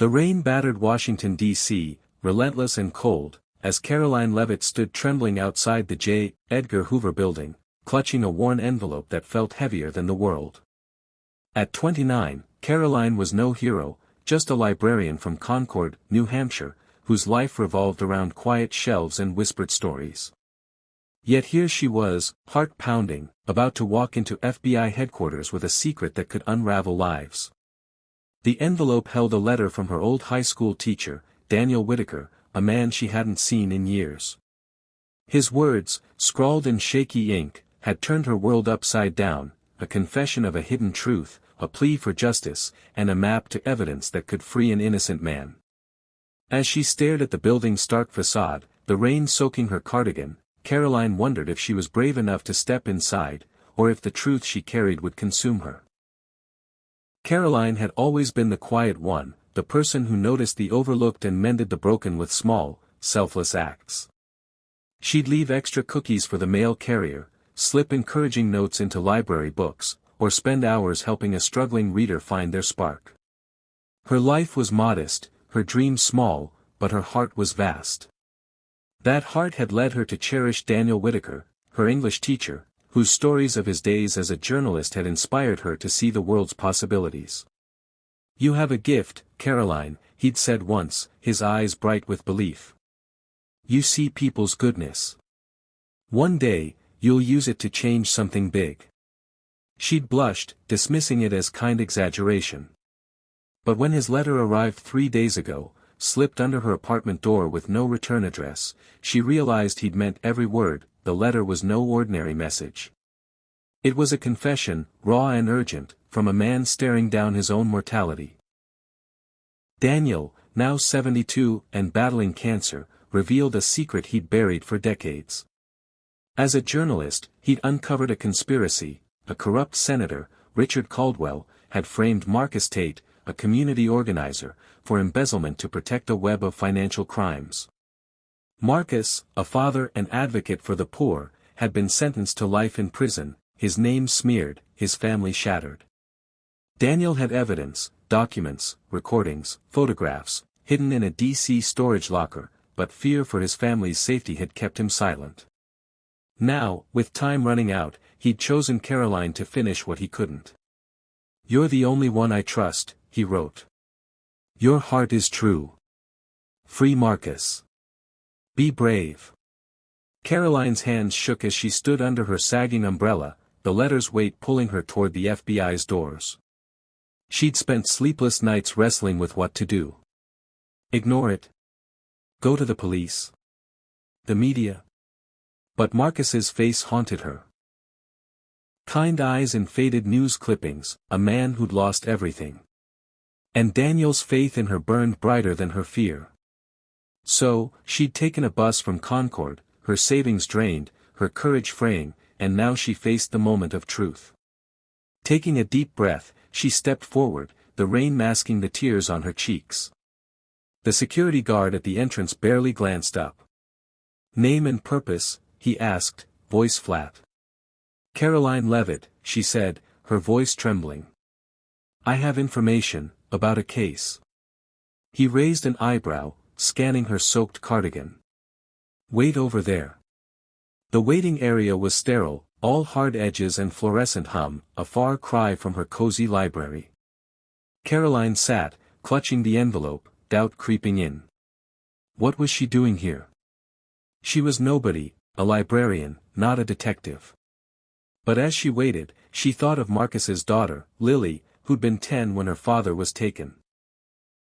The rain battered Washington, D.C., relentless and cold, as Karoline Leavitt stood trembling outside the J. Edgar Hoover building, clutching a worn envelope that felt heavier than the world. At 29, Karoline was no hero, just a librarian from Concord, New Hampshire, whose life revolved around quiet shelves and whispered stories. Yet here she was, heart-pounding, about to walk into FBI headquarters with a secret that could unravel lives. The envelope held a letter from her old high school teacher, Daniel Whitaker, a man she hadn't seen in years. His words, scrawled in shaky ink, had turned her world upside down, a confession of a hidden truth, a plea for justice, and a map to evidence that could free an innocent man. As she stared at the building's stark facade, the rain soaking her cardigan, Karoline wondered if she was brave enough to step inside, or if the truth she carried would consume her. Karoline had always been the quiet one, the person who noticed the overlooked and mended the broken with small, selfless acts. She'd leave extra cookies for the mail carrier, slip encouraging notes into library books, or spend hours helping a struggling reader find their spark. Her life was modest, her dreams small, but her heart was vast. That heart had led her to cherish Daniel Whitaker, her English teacher, whose stories of his days as a journalist had inspired her to see the world's possibilities. "You have a gift, Karoline," he'd said once, his eyes bright with belief. "You see people's goodness. One day, you'll use it to change something big." She'd blushed, dismissing it as kind exaggeration. But when his letter arrived 3 days ago, slipped under her apartment door with no return address, she realized he'd meant every word. The letter was no ordinary message. It was a confession, raw and urgent, from a man staring down his own mortality. Daniel, now 72 and battling cancer, revealed a secret he'd buried for decades. As a journalist, he'd uncovered a conspiracy. A corrupt senator, Richard Caldwell, had framed Marcus Tate, a community organizer, for embezzlement to protect a web of financial crimes. Marcus, a father and advocate for the poor, had been sentenced to life in prison, his name smeared, his family shattered. Daniel had evidence, documents, recordings, photographs, hidden in a DC storage locker, but fear for his family's safety had kept him silent. Now, with time running out, he'd chosen Karoline to finish what he couldn't. "You're the only one I trust," he wrote. "Your heart is true. Free Marcus. Be brave." Karoline's hands shook as she stood under her sagging umbrella, the letter's weight pulling her toward the FBI's doors. She'd spent sleepless nights wrestling with what to do. Ignore it. Go to the police. The media. But Marcus's face haunted her. Kind eyes and faded news clippings, a man who'd lost everything. And Daniel's faith in her burned brighter than her fear. So, she'd taken a bus from Concord, her savings drained, her courage fraying, and now she faced the moment of truth. Taking a deep breath, she stepped forward, the rain masking the tears on her cheeks. The security guard at the entrance barely glanced up. "Name and purpose?" he asked, voice flat. "Karoline Leavitt," she said, her voice trembling. "I have information, about a case." He raised an eyebrow, scanning her soaked cardigan. "Wait over there." The waiting area was sterile, all hard edges and fluorescent hum, a far cry from her cozy library. Karoline sat, clutching the envelope, doubt creeping in. What was she doing here? She was nobody, a librarian, not a detective. But as she waited, she thought of Marcus's daughter, Lily, who'd been 10 when her father was taken.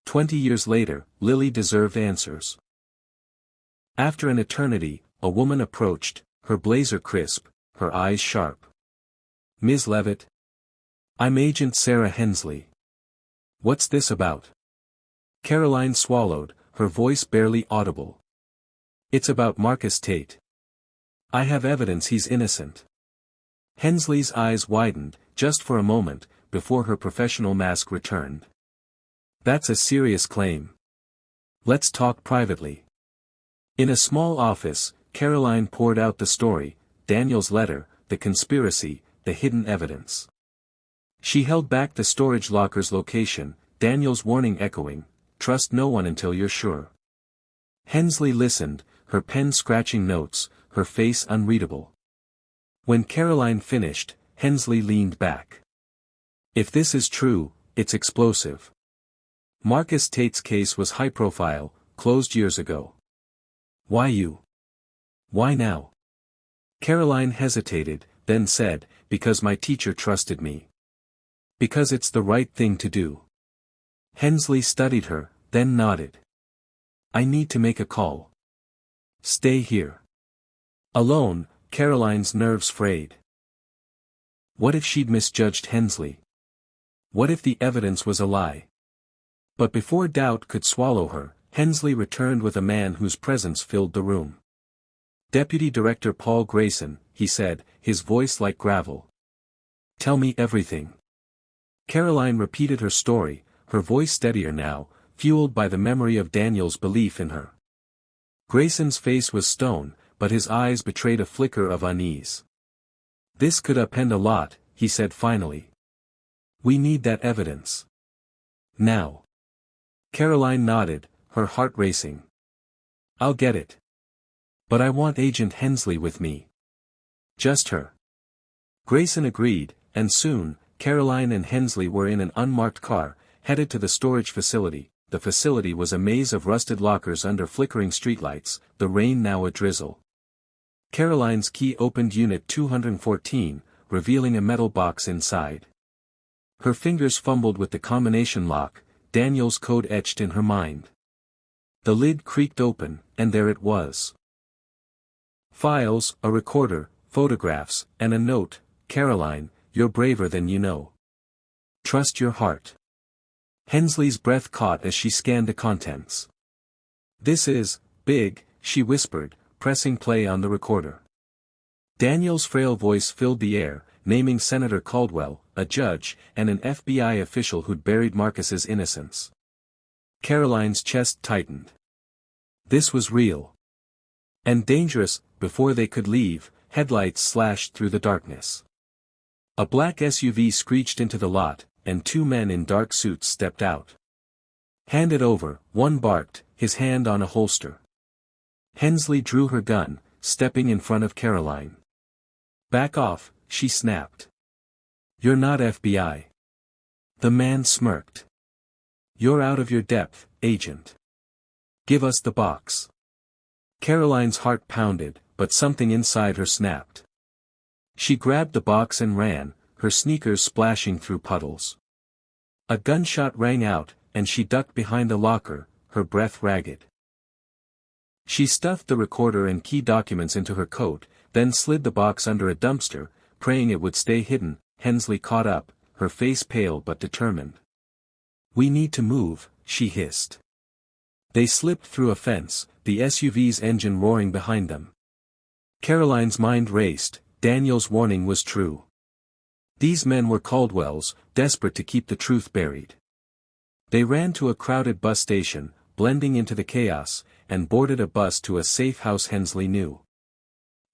20 years later, Lily deserved answers. After an eternity, a woman approached, her blazer crisp, her eyes sharp. "Ms. Leavitt? I'm Agent Sarah Hensley. What's this about?" Karoline swallowed, her voice barely audible. "It's about Marcus Tate. I have evidence he's innocent." Hensley's eyes widened, just for a moment, before her professional mask returned. "That's a serious claim. Let's talk privately." In a small office, Karoline poured out the story, Daniel's letter, the conspiracy, the hidden evidence. She held back the storage locker's location, Daniel's warning echoing, trust no one until you're sure. Hensley listened, her pen scratching notes, her face unreadable. When Karoline finished, Hensley leaned back. If this is true, it's explosive. Marcus Tate's case was high-profile, closed years ago. Why you? Why now? Karoline hesitated, then said, because my teacher trusted me. Because it's the right thing to do. Hensley studied her, then nodded. I need to make a call. Stay here. Alone, Karoline's nerves frayed. What if she'd misjudged Hensley? What if the evidence was a lie? But before doubt could swallow her, Hensley returned with a man whose presence filled the room. Deputy Director Paul Grayson, he said, his voice like gravel. Tell me everything. Karoline repeated her story, her voice steadier now, fueled by the memory of Daniel's belief in her. Grayson's face was stone, but his eyes betrayed a flicker of unease. This could upend a lot, he said finally. We need that evidence. Now. Karoline nodded, her heart racing. I'll get it. But I want Agent Hensley with me. Just her. Grayson agreed, and soon, Karoline and Hensley were in an unmarked car, headed to the storage facility. The facility was a maze of rusted lockers under flickering streetlights, the rain now a drizzle. Karoline's key opened Unit 214, revealing a metal box inside. Her fingers fumbled with the combination lock, Daniel's code etched in her mind. The lid creaked open, and there it was. Files, a recorder, photographs, and a note. Karoline, you're braver than you know. Trust your heart. Hensley's breath caught as she scanned the contents. This is big, she whispered, pressing play on the recorder. Daniel's frail voice filled the air, naming Senator Caldwell, a judge, and an FBI official who'd buried Marcus's innocence. Karoline's chest tightened. This was real. And dangerous. Before they could leave, headlights slashed through the darkness. A black SUV screeched into the lot, and two men in dark suits stepped out. Hand it over, one barked, his hand on a holster. Hensley drew her gun, stepping in front of Karoline. Back off, she snapped. You're not FBI. The man smirked. You're out of your depth, Agent. Give us the box. Karoline's heart pounded, but something inside her snapped. She grabbed the box and ran, her sneakers splashing through puddles. A gunshot rang out, and she ducked behind a locker, her breath ragged. She stuffed the recorder and key documents into her coat, then slid the box under a dumpster, praying it would stay hidden. Hensley caught up, her face pale but determined. We need to move, she hissed. They slipped through a fence, the SUV's engine roaring behind them. Karoline's mind raced, Daniel's warning was true. These men were Caldwell's, desperate to keep the truth buried. They ran to a crowded bus station, blending into the chaos, and boarded a bus to a safe house Hensley knew.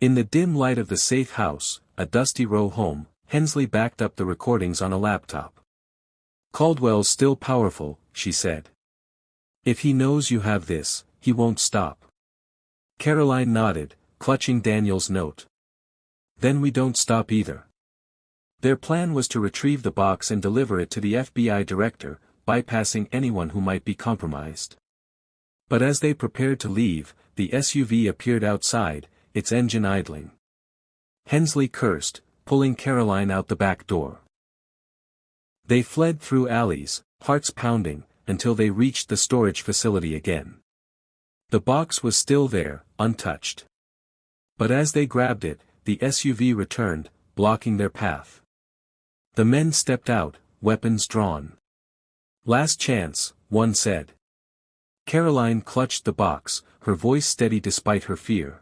In the dim light of the safe house, a dusty row home, Hensley backed up the recordings on a laptop. Caldwell's still powerful, she said. If he knows you have this, he won't stop. Karoline nodded, clutching Daniel's note. Then we don't stop either. Their plan was to retrieve the box and deliver it to the FBI director, bypassing anyone who might be compromised. But as they prepared to leave, the SUV appeared outside, its engine idling. Hensley cursed, pulling Karoline out the back door. They fled through alleys, hearts pounding, until they reached the storage facility again. The box was still there, untouched. But as they grabbed it, the SUV returned, blocking their path. The men stepped out, weapons drawn. Last chance, one said. Karoline clutched the box, her voice steady despite her fear.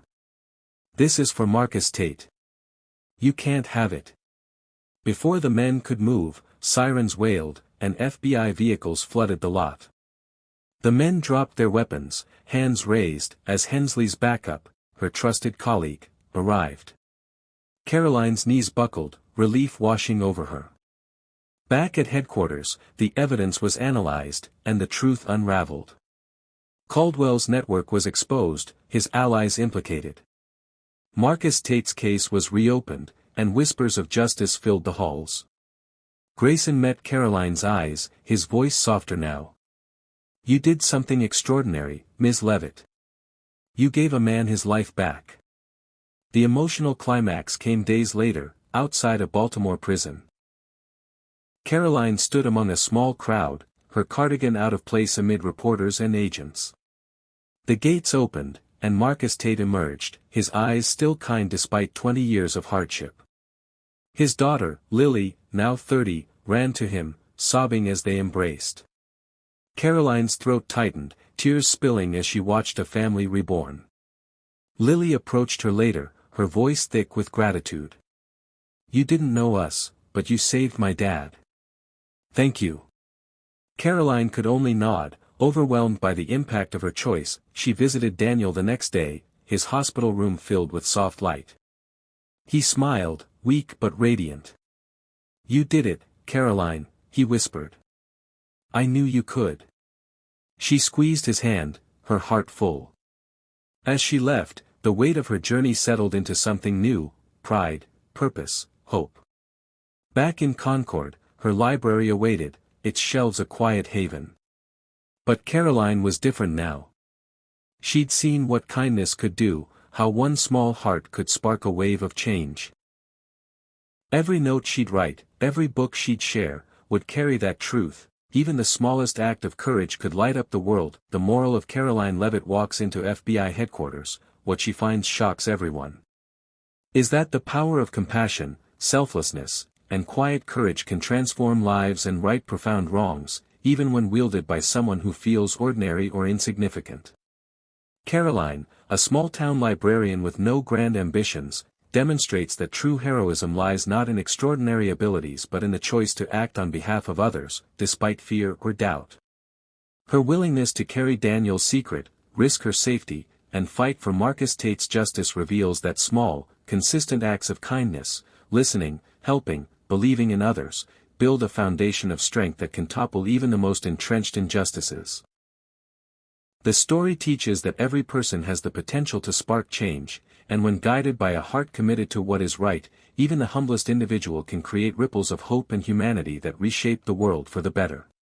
This is for Marcus Tate. You can't have it. Before the men could move, sirens wailed, and FBI vehicles flooded the lot. The men dropped their weapons, hands raised, as Hensley's backup, her trusted colleague, arrived. Karoline's knees buckled, relief washing over her. Back at headquarters, the evidence was analyzed, and the truth unraveled. Caldwell's network was exposed, his allies implicated. Marcus Tate's case was reopened, and whispers of justice filled the halls. Grayson met Karoline's eyes, his voice softer now. "You did something extraordinary, Ms. Leavitt. You gave a man his life back." The emotional climax came days later, outside a Baltimore prison. Karoline stood among a small crowd, her cardigan out of place amid reporters and agents. The gates opened, and Marcus Tate emerged, his eyes still kind despite 20 years of hardship. His daughter, Lily, now 30, ran to him, sobbing as they embraced. Karoline's throat tightened, tears spilling as she watched a family reborn. Lily approached her later, her voice thick with gratitude. "You didn't know us, but you saved my dad. Thank you." Karoline could only nod, overwhelmed by the impact of her choice. She visited Daniel the next day, his hospital room filled with soft light. He smiled, weak but radiant. "You did it, Karoline," he whispered. "I knew you could." She squeezed his hand, her heart full. As she left, the weight of her journey settled into something new: pride, purpose, hope. Back in Concord, her library awaited, its shelves a quiet haven. But Karoline was different now. She'd seen what kindness could do, how one small heart could spark a wave of change. Every note she'd write, every book she'd share, would carry that truth. Even the smallest act of courage could light up the world. The moral of Karoline Leavitt walks into FBI headquarters, what she finds shocks everyone. Is that the power of compassion, selflessness, and quiet courage can transform lives and right profound wrongs, even when wielded by someone who feels ordinary or insignificant. Karoline, a small-town librarian with no grand ambitions, demonstrates that true heroism lies not in extraordinary abilities but in the choice to act on behalf of others, despite fear or doubt. Her willingness to carry Daniel's secret, risk her safety, and fight for Marcus Tate's justice reveals that small, consistent acts of kindness, listening, helping, believing in others, build a foundation of strength that can topple even the most entrenched injustices. The story teaches that every person has the potential to spark change, and when guided by a heart committed to what is right, even the humblest individual can create ripples of hope and humanity that reshape the world for the better.